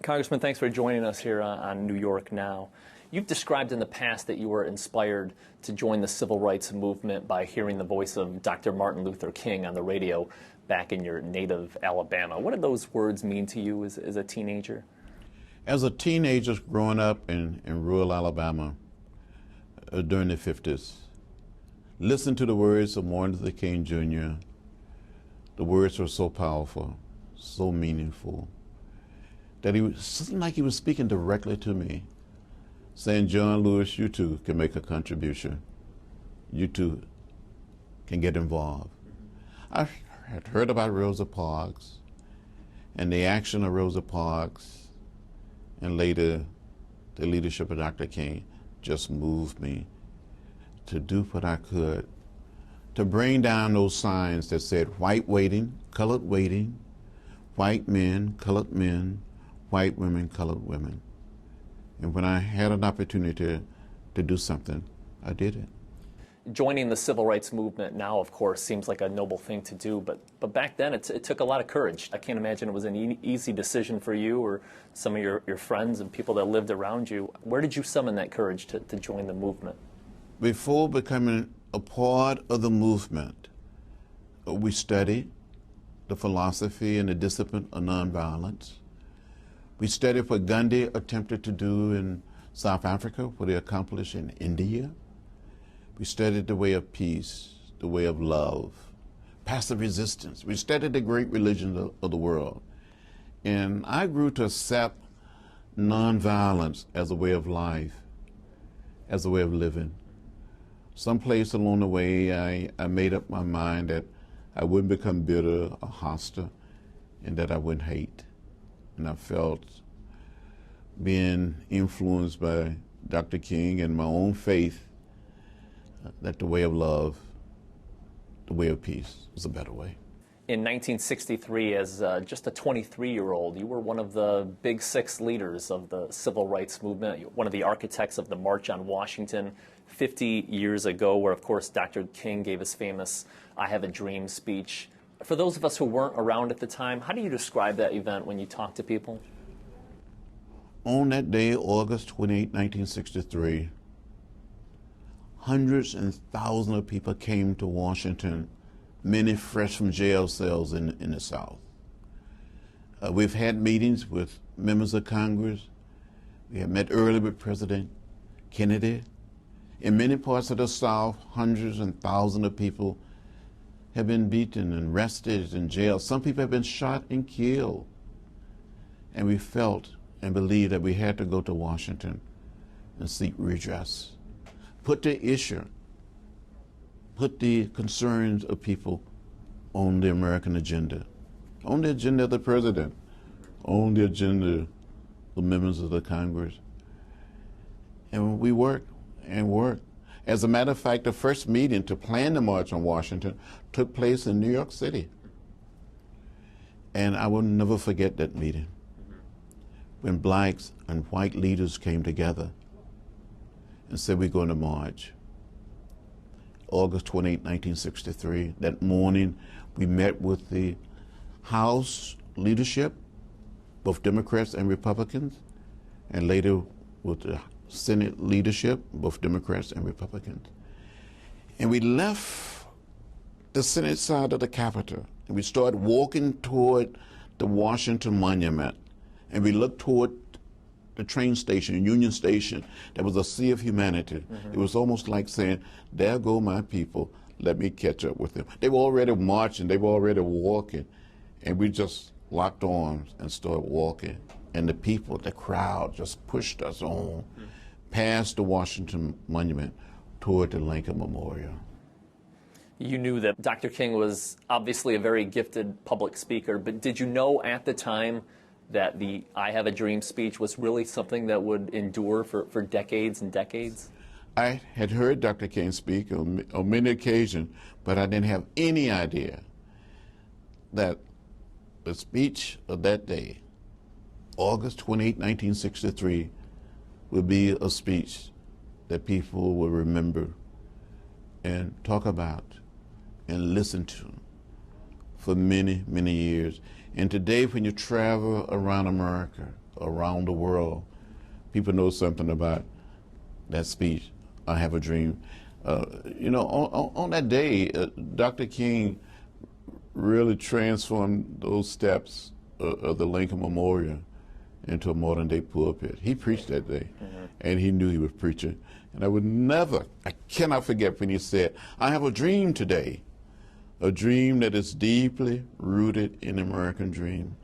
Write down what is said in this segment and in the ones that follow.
Congressman, thanks for joining us here on New York Now. You've described in the past that you were inspired to join the civil rights movement by hearing the voice of Dr. Martin Luther King on the radio back in your native Alabama. What did those words mean to you as a teenager? As a teenager growing up in rural Alabama during the 50s, listen to the words of Martin Luther King Jr. The words were so powerful, so meaningful, that he was something like he was speaking directly to me, saying, John Lewis, you too can make a contribution. You too can get involved. I had heard about Rosa Parks and the action of Rosa Parks, and later the leadership of Dr. King just moved me to do what I could to bring down those signs that said white waiting, colored waiting, white men, white women, colored women. And when I had an opportunity to do something, I did it. Joining the civil rights movement now, of course, seems like a noble thing to do, but back then it took a lot of courage. I can't imagine it was an easy decision for you or some of your friends and people that lived around you. Where did you summon that courage to join the movement? Before becoming a part of the movement, we studied the philosophy and the discipline of nonviolence. We studied what Gandhi attempted to do in South Africa, what he accomplished in India. We studied the way of peace, the way of love, passive resistance. We studied the great religions of the world. And I grew to accept nonviolence as a way of life, as a way of living. Someplace along the way, I made up my mind that I wouldn't become bitter or hostile, and that I wouldn't hate. And I felt, being influenced by Dr. King and my own faith, that the way of love, the way of peace was a better way. In 1963, as just a 23-year-old, you were one of the big six leaders of the civil rights movement, one of the architects of the March on Washington 50 years ago, where, of course, Dr. King gave his famous I Have a Dream speech. For those of us who weren't around at the time, how do you describe that event when you talk to people? On that day, August 28, 1963, hundreds and thousands of people came to Washington, many fresh from jail cells in the South. We've had meetings with members of Congress. We have met earlier with President Kennedy. In many parts of the South, hundreds and thousands of people have been beaten and arrested in jail. Some people have been shot and killed. And we felt and believed that we had to go to Washington and seek redress. Put the issue, put the concerns of people on the American agenda, on the agenda of the president, on the agenda of members of the Congress. And we worked and worked. As a matter of fact, the first meeting to plan the March on Washington took place in New York City. And I will never forget that meeting, when blacks and white leaders came together and said, we're going to march. August 28, 1963, that morning, we met with the House leadership, both Democrats and Republicans, and later with the Senate leadership, both Democrats and Republicans. And we left the Senate side of the Capitol, and we started walking toward the Washington Monument, and we looked toward the train station, Union Station. There was a sea of humanity. It was almost like saying, there go my people, let me catch up with them. They were already marching, they were already walking, and we just locked arms and started walking. And the people, the crowd, just pushed us on past the Washington Monument toward the Lincoln Memorial. You knew that Dr. King was obviously a very gifted public speaker, but did you know at the time that the I Have a Dream speech was really something that would endure for decades and decades? I had heard Dr. King speak on many occasions, but I didn't have any idea that the speech of that day, August 28, 1963, would be a speech that people will remember and talk about and listen to for many, many years. And today, when you travel around America, around the world, people know something about that speech, I Have a Dream. You know, on that day, Dr. King really transformed those steps of the Lincoln Memorial into a modern day pulpit. He preached that day, and he knew he was preaching. And I cannot forget when he said, I have a dream today, a dream that is deeply rooted in American dreams.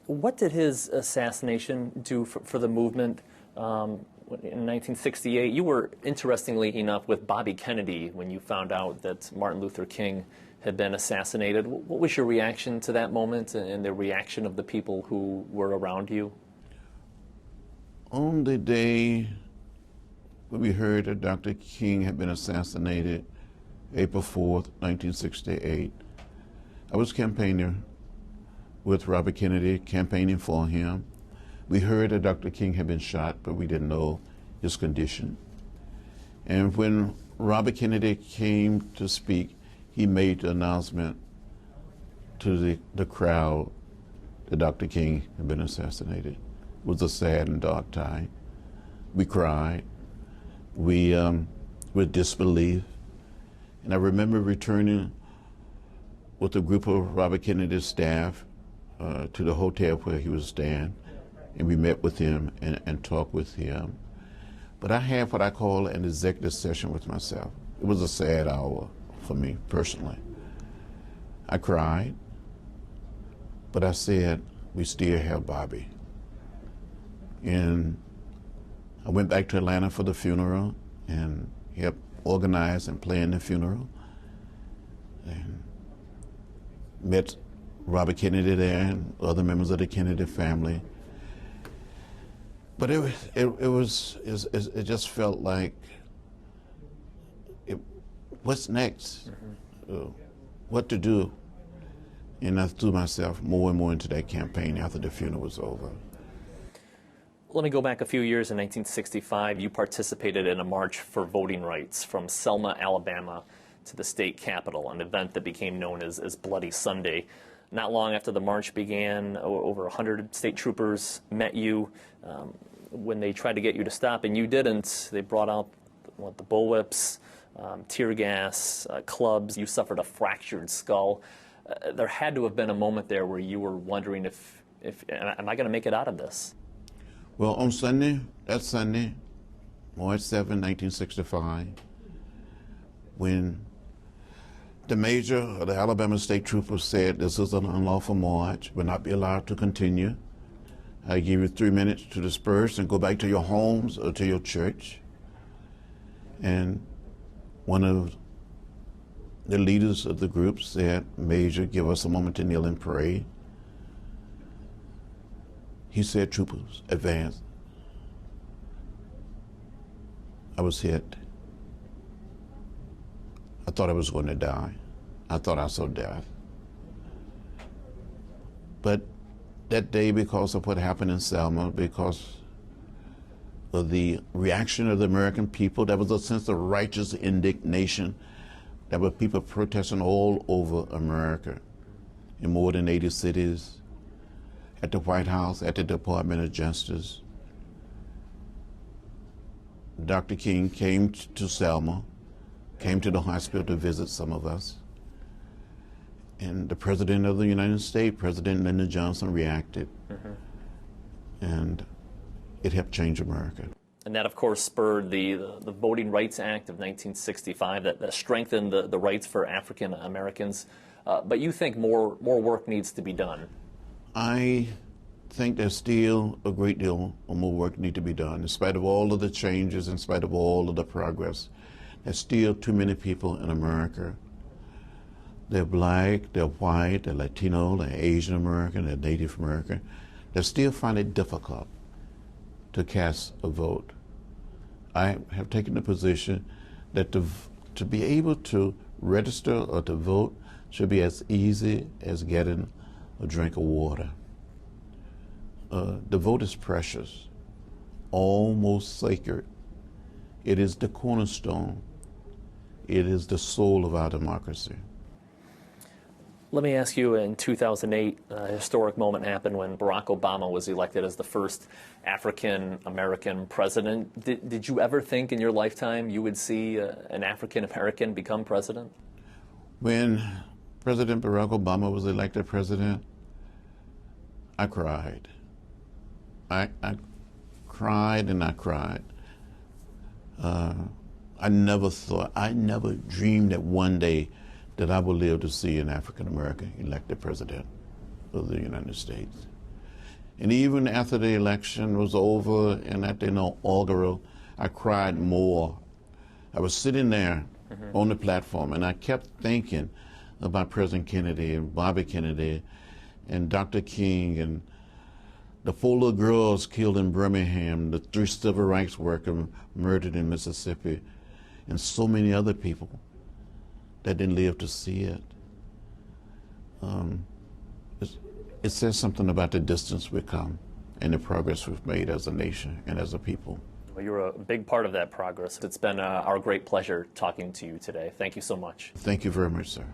What did his assassination do for the movement? In 1968, you were, interestingly enough, with Bobby Kennedy when you found out that Martin Luther King had been assassinated. What was your reaction to that moment and the reaction of the people who were around you? On the day when we heard that Dr. King had been assassinated, April 4th, 1968, I was campaigning with Robert Kennedy, campaigning for him. We heard that Dr. King had been shot, but we didn't know his condition. And when Robert Kennedy came to speak, he made the announcement to the crowd that Dr. King had been assassinated. It was a sad and dark time. We cried. We with disbelief. And I remember returning with a group of Robert Kennedy's staff to the hotel where he was staying, and we met with him and talked with him. But I had what I call an executive session with myself. It was a sad hour for me personally. I cried, but I said, we still have Bobby. And I went back to Atlanta for the funeral and helped organize and plan the funeral. And met Robert Kennedy there and other members of the Kennedy family. But it just felt like, what's next? What to do? And I threw myself more and more into that campaign after the funeral was over. Let me go back a few years. In 1965, you participated in a march for voting rights from Selma, Alabama to the state capitol, an event that became known as Bloody Sunday. Not long after the march began, over 100 state troopers met you when they tried to get you to stop, and you didn't. They brought out the bullwhips, tear gas, clubs. You suffered a fractured skull. There had to have been a moment there where you were wondering if am I going to make it out of this? Well, on Sunday, that Sunday, March 7, 1965, when the major of the Alabama State Troopers said this is an unlawful march, will not be allowed to continue. I give you 3 minutes to disperse and go back to your homes or to your church. And one of the leaders of the group said, Major, give us a moment to kneel and pray. He said, troopers, advance. I was hit. I thought I was going to die. I thought I saw death. But that day, because of what happened in Selma, because of the reaction of the American people, there was a sense of righteous indignation. There were people protesting all over America in more than 80 cities, at the White House, at the Department of Justice. Dr. King came to Selma, came to the hospital to visit some of us. And the President of the United States, President Lyndon Johnson, reacted. And it helped change America. And that, of course, spurred the Voting Rights Act of 1965 that strengthened the rights for African Americans. But you think more work needs to be done? I think there's still a great deal more work needs to be done. In spite of all of the changes, in spite of all of the progress, there's still too many people in America. They're black, they're white, they're Latino, they're Asian American, they're Native American. They still find it difficult to cast a vote. I have taken the position that to be able to register or to vote should be as easy as getting a drink of water. The vote is precious, almost sacred. It is the cornerstone. It is the soul of our democracy. Let me ask you, in 2008, a historic moment happened when Barack Obama was elected as the first African-American president. Did you ever think in your lifetime you would see an African-American become president? When President Barack Obama was elected president, I cried. I cried and I cried. I never dreamed that one day that I would live to see an African American elected president of the United States. And even after the election was over and at the inaugural, I cried more. I was sitting there on the platform and I kept thinking about President Kennedy and Bobby Kennedy and Dr. King and the 4 little girls killed in Birmingham, the 3 civil rights workers murdered in Mississippi, and so many other people that didn't live to see it. It says something about the distance we've come and the progress we've made as a nation and as a people. Well, you're a big part of that progress. It's been our great pleasure talking to you today. Thank you so much. Thank you very much, sir.